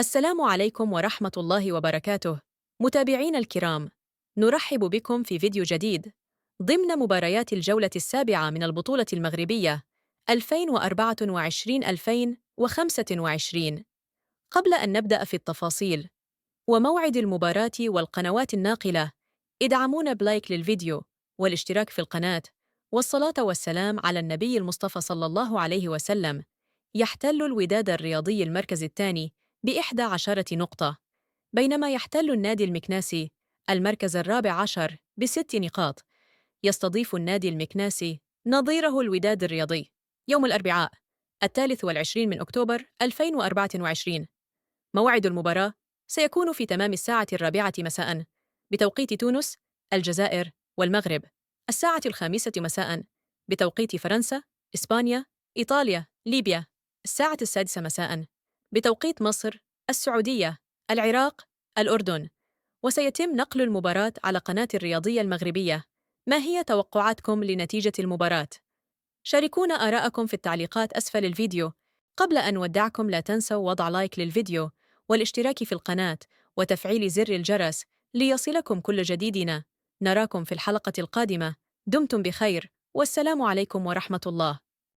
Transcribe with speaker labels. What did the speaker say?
Speaker 1: السلام عليكم ورحمة الله وبركاته. متابعينا الكرام، نرحب بكم في فيديو جديد ضمن مباريات الجولة السابعة من البطولة المغربية 2024-2025. قبل أن نبدأ في التفاصيل وموعد المباراة والقنوات الناقلة، ادعمونا بلايك للفيديو والاشتراك في القناة، والصلاة والسلام على النبي المصطفى صلى الله عليه وسلم. يحتل الوداد الرياضي المركز الثاني ب11 نقطة، بينما يحتل النادي المكناسي المركز الرابع عشر ب6 نقاط. يستضيف النادي المكناسي نظيره الوداد الرياضي يوم الأربعاء 23 من أكتوبر 2024. موعد المباراة سيكون في تمام الساعة 4 مساء بتوقيت تونس، الجزائر والمغرب، الساعة 5 مساء بتوقيت فرنسا، إسبانيا، إيطاليا، ليبيا، الساعة 6 مساء بتوقيت مصر، السعودية، العراق، الأردن. وسيتم نقل المباراة على قناة الرياضية المغربية. ما هي توقعاتكم لنتيجة المباراة؟ شاركونا آراءكم في التعليقات أسفل الفيديو. قبل أن نودعكم لا تنسوا وضع لايك للفيديو والاشتراك في القناة وتفعيل زر الجرس ليصلكم كل جديدنا. نراكم في الحلقة القادمة. دمتم بخير، والسلام عليكم ورحمة الله.